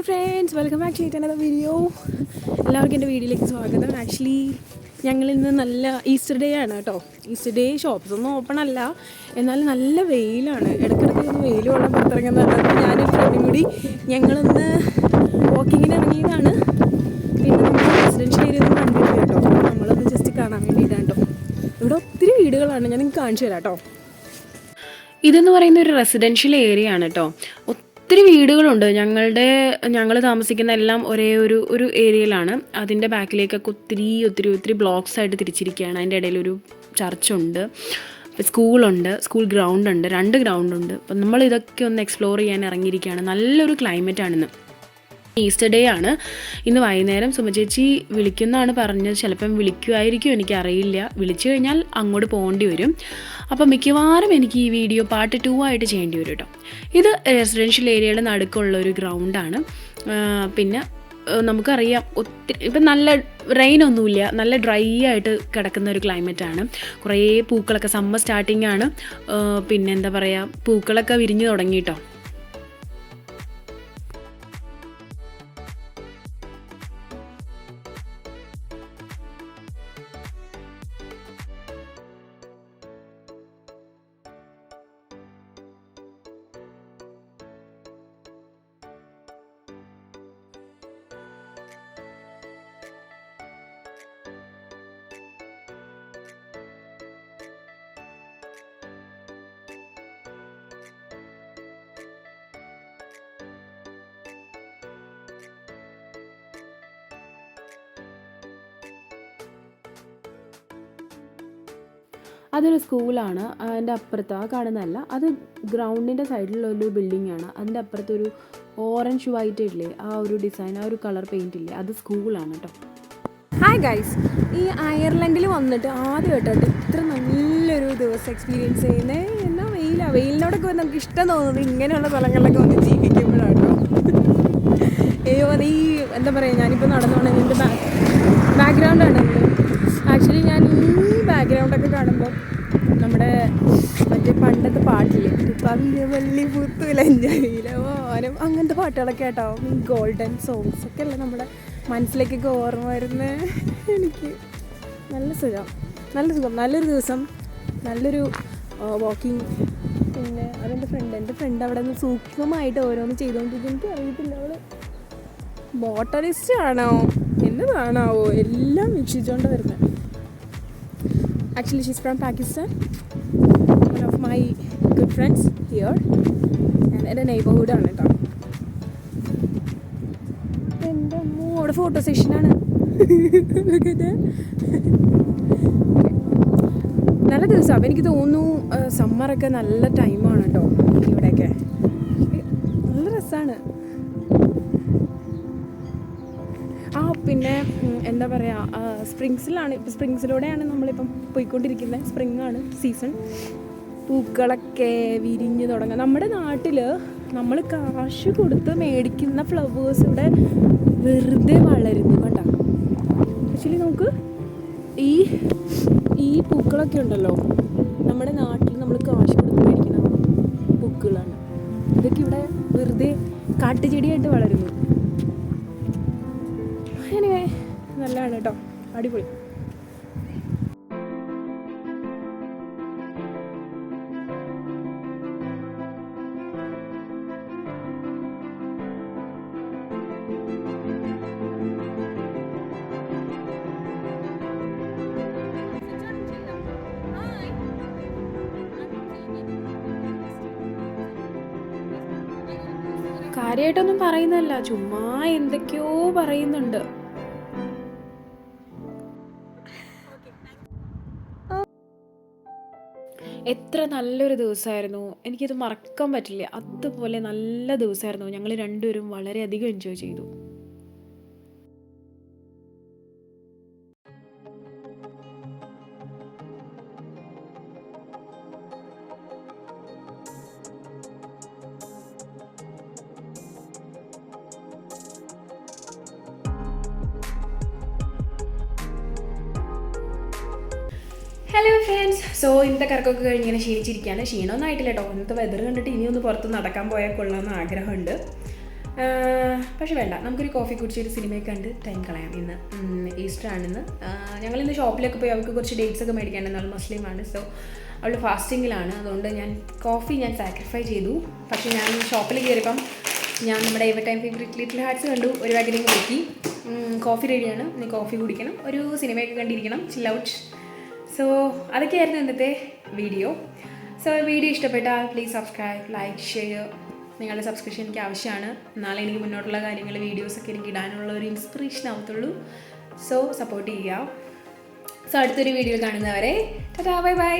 Friends, welcome back to another video. എല്ലാവർക്കും എൻ്റെ വീഡിയോയിലേക്ക് സ്വാഗതം. ആക്ച്വലി ഞങ്ങളിന്ന് നല്ല ഈസ്റ്റർ ഡേ ആണ് കേട്ടോ. ഈസ്റ്റർ ഡേ ഷോപ്സ് ഒന്നും ഓപ്പൺ അല്ല, എന്നാലും നല്ല വെയിലാണ്. ഇടയ്ക്കിടയ്ക്ക് ഒന്ന് വെയിൽ കൊള്ളാൻ പുറത്തിറങ്ങുന്നതാണ്. ഞാനൊരു ഫ്രണ്ടും കൂടി ഞങ്ങളിന്ന് വാക്കിങ്ങിന് ഇറങ്ങിയതാണ്. പിന്നെ നമ്മൾ റെസിഡൻഷ്യൽ ഏരിയ ഒന്നും കണ്ടിട്ടില്ല കേട്ടോ. നമ്മളൊന്ന് ജസ്റ്റ് കാണാൻ വേണ്ടിയിട്ടാണ് കേട്ടോ. ഇവിടെ ഒത്തിരി വീടുകളാണ്, ഞാൻ നിങ്ങൾക്ക് കാണിച്ചു തരാം കേട്ടോ. ഇതെന്ന് പറയുന്ന ഒരു റെസിഡൻഷ്യൽ ഏരിയ ആണ് കേട്ടോ. ഒത്തിരി വീടുകളുണ്ട്. ഞങ്ങൾ താമസിക്കുന്ന എല്ലാം ഒരേ ഒരു ഏരിയയിലാണ്. അതിൻ്റെ ബാക്കിലേക്കൊക്കെ ഒത്തിരി ബ്ലോക്സ് ആയിട്ട് തിരിച്ചിരിക്കുകയാണ്. അതിൻ്റെ ഇടയിലൊരു ചർച്ചുണ്ട്, സ്കൂളുണ്ട്, സ്കൂൾ ഗ്രൗണ്ടുണ്ട്, 2 ഗ്രൗണ്ടുണ്ട്. അപ്പം നമ്മൾ ഇതൊക്കെ ഒന്ന് എക്സ്പ്ലോർ ചെയ്യാൻ ഇറങ്ങിയിരിക്കുകയാണ്. നല്ലൊരു ക്ലൈമറ്റാണിന്ന്. ഈസ്റ്റർ ഡേ ആണ്. ഇന്ന് വൈകുന്നേരം സുമചേച്ചി വിളിക്കുന്നതാണ് പറഞ്ഞത്. ചിലപ്പം വിളിക്കുമായിരിക്കും, എനിക്കറിയില്ല. വിളിച്ചു കഴിഞ്ഞാൽ അങ്ങോട്ട് പോകേണ്ടി വരും. അപ്പം മിക്കവാറും എനിക്ക് ഈ വീഡിയോ പാർട്ട് 2 ആയിട്ട് ചെയ്യേണ്ടി വരും കേട്ടോ. ഇത് റെസിഡൻഷ്യൽ ഏരിയയുടെ നടുക്കുള്ള ഒരു ഗ്രൗണ്ടാണ്. പിന്നെ നമുക്കറിയാം ഇപ്പം നല്ല റെയിനൊന്നുമില്ല, നല്ല ഡ്രൈ ആയിട്ട് കിടക്കുന്ന ഒരു ക്ലൈമറ്റാണ്. കുറേ പൂക്കളൊക്കെ, സമ്മർ സ്റ്റാർട്ടിംഗ് ആണ്. പിന്നെ എന്താ പറയുക, പൂക്കളൊക്കെ വിരിഞ്ഞു തുടങ്ങി കേട്ടോ. അതൊരു സ്കൂളാണ്. അതിൻ്റെ അപ്പുറത്ത് കാണുന്നതല്ല, അത് ഗ്രൗണ്ടിൻ്റെ സൈഡിലുള്ളൊരു ബിൽഡിംഗ് ആണ്. അതിൻ്റെ അപ്പുറത്തൊരു ഓറഞ്ച് വൈറ്റ് ഇല്ലേ, ആ ഒരു ഡിസൈൻ, ആ ഒരു കളർ പെയിൻ്റ് ഇല്ലേ, അത് സ്കൂളാണ് കേട്ടോ. ഹായ് ഗൈസ്, ഈ അയർലൻഡിൽ വന്നിട്ട് ആദ്യമായിട്ടായിട്ട് ഇത്ര നല്ലൊരു ദിവസം എക്സ്പീരിയൻസ് ചെയ്യുന്നത്. എന്നാൽ വെയിലിനോടൊക്കെ നമുക്ക് ഇഷ്ടം തോന്നുന്നത് ഇങ്ങനെയുള്ള സ്ഥലങ്ങളിലൊക്കെ വന്ന് ജീവിക്കുമ്പോഴാണ് കേട്ടോ. അത് ഈ എന്താ പറയുക, ഞാനിപ്പോൾ നടന്നുകൊണ്ട് എൻ്റെ ബാക്ക്ഗ്രൗണ്ടാണ്. ആക്ച്വലി ഞാൻ ഈ ബാക്ക്ഗ്രൗണ്ടൊക്കെ കാണുമ്പോൾ നമ്മുടെ മറ്റേ പണ്ടത്തെ പാട്ടില്ലേ, വള്ളി പൂത്തുലഞ്ചാനം, അങ്ങനത്തെ പാട്ടുകളൊക്കെ കേട്ടോ. ഈ ഗോൾഡൻ സോങ്സ് ഒക്കെ അല്ലേ നമ്മുടെ മനസ്സിലേക്കൊക്കെ ഓർമ്മ വരുന്നത്. എനിക്ക് നല്ല സുഖം, നല്ലൊരു ദിവസം, നല്ലൊരു വാക്കിംഗ്. പിന്നെ എൻ്റെ ഫ്രണ്ട് അവിടെ നിന്ന് സൂക്ഷ്മമായിട്ട് ഓരോന്ന് ചെയ്തുകൊണ്ടിരിക്കും. എനിക്ക് അറിയത്തില്ല, അവൾ ബോട്ടണിസ്റ്റ് ആണോ എന്നതാണാവോ എല്ലാം വീക്ഷിച്ചുകൊണ്ട് വരുന്നത്. Actually, she's from Pakistan. One of my good friends here. And എൻ്റെ നെയ്ബർഹുഡാണ് കേട്ടോ. എൻ്റെ അമ്മോടെ ഫോട്ടോ സെഷനാണ്. നല്ല ദിവസം. അപ്പോൾ എനിക്ക് തോന്നുന്നു സമ്മറൊക്കെ നല്ല ടൈമാണ് കേട്ടോ ഇവിടെയൊക്കെ. നല്ല രസമാണ്. പിന്നെ എന്താ പറയുക, സ്പ്രിങ്സിലാണ്, ഇപ്പോൾ സ്പ്രിങ്സിലൂടെയാണ് നമ്മളിപ്പം പോയിക്കൊണ്ടിരിക്കുന്നത്. സ്പ്രിങ്ങാണ് സീസൺ. പൂക്കളൊക്കെ വിരിഞ്ഞ് തുടങ്ങുക. നമ്മുടെ നാട്ടിൽ നമ്മൾ കാശ് കൊടുത്ത് മേടിക്കുന്ന ഫ്ലവേഴ്സ് ഇവിടെ വെറുതെ വളരുന്നു കേട്ടോ. ആക്ച്വലി നമുക്ക് ഈ പൂക്കളൊക്കെ ഉണ്ടല്ലോ, നമ്മുടെ നാട്ടിൽ നമ്മൾ കാശ് കൊടുത്ത് മേടിക്കുന്ന പൂക്കളാണ്. ഇതൊക്കെ ഇവിടെ വെറുതെ കാട്ടുചെടിയായിട്ട് വളരുന്നു. എനിവേ നല്ലതാണ് കേട്ടോ, അടിപൊളി. കാര്യമായിട്ടൊന്നും പറയുന്നതല്ല, ചുമ്മാ എന്തൊക്കെയോ പറയുന്നുണ്ട്. എത്ര നല്ലൊരു ദിവസമായിരുന്നു, എനിക്കിത് മറക്കാൻ പറ്റില്ല. അതുപോലെ നല്ല ദിവസമായിരുന്നു. ഞങ്ങൾ രണ്ടുപേരും വളരെയധികം എൻജോയ് ചെയ്തു. ഹലോ ഫ്രണ്ട്സ്, സോ ഇന്നത്തെ കറക്കൊക്കെ കഴിഞ്ഞ് ഇങ്ങനെ ക്ഷീണിച്ചിരിക്കുകയാണ്. ക്ഷീണമൊന്നും ആയിട്ടില്ല കേട്ടോ. ഇന്നത്തെ വെതർ കണ്ടിട്ട് ഇനിയൊന്ന് പുറത്ത് നടക്കാൻ പോയാൽ കൊള്ളാമെന്ന് ആഗ്രഹമുണ്ട്. പക്ഷെ വേണ്ട, നമുക്കൊരു കോഫി കുടിച്ചൊരു സിനിമയൊക്കെ കണ്ട് ടൈം കളയാം. ഇന്ന് ഈസ്റ്റർ ആണെന്ന്. ഞങ്ങളിന്ന് ഷോപ്പിലൊക്കെ പോയി അവൾക്ക് കുറച്ച് ഡേറ്റ്സ് ഒക്കെ മേടിക്കാനുണ്ട്. അവൾ മുസ്ലിമാണ്, സോ അവൾ ഫാസ്റ്റിങ്ങിലാണ്. അതുകൊണ്ട് കോഫി ഞാൻ സാക്രിഫൈ ചെയ്തു. പക്ഷേ ഞാൻ ഷോപ്പിൽ കയറിയപ്പം ഞാൻ നമ്മുടെ ever time favourite Little Hearts കണ്ടു. ഒരു പാക്കറ്റിങ് നോക്കി. കോഫി റെഡിയാണ്, നീ കോഫി കുടിക്കണം, ഒരു സിനിമയൊക്കെ കണ്ടിരിക്കണം, ചിൽ ഔട്ട്. സോ അതൊക്കെയായിരുന്നു ഇന്നത്തെ വീഡിയോ. സോ വീഡിയോ ഇഷ്ടപ്പെട്ടാൽ പ്ലീസ് സബ്സ്ക്രൈബ്, ലൈക്ക്, ഷെയർ. നിങ്ങളുടെ സബ്സ്ക്രിപ്ഷൻ എനിക്ക് ആവശ്യമാണ്. എന്നാലേ എനിക്ക് മുന്നോട്ടുള്ള കാര്യങ്ങൾ, വീഡിയോസൊക്കെ എനിക്ക് ഇടാനുള്ള ഒരു ഇൻസ്പിറേഷൻ ആവത്തുള്ളൂ. സോ സപ്പോർട്ട് ചെയ്യുക. സോ അടുത്തൊരു വീഡിയോ കാണുന്നവരെ ടാറ്റാ, ബൈ ബൈ.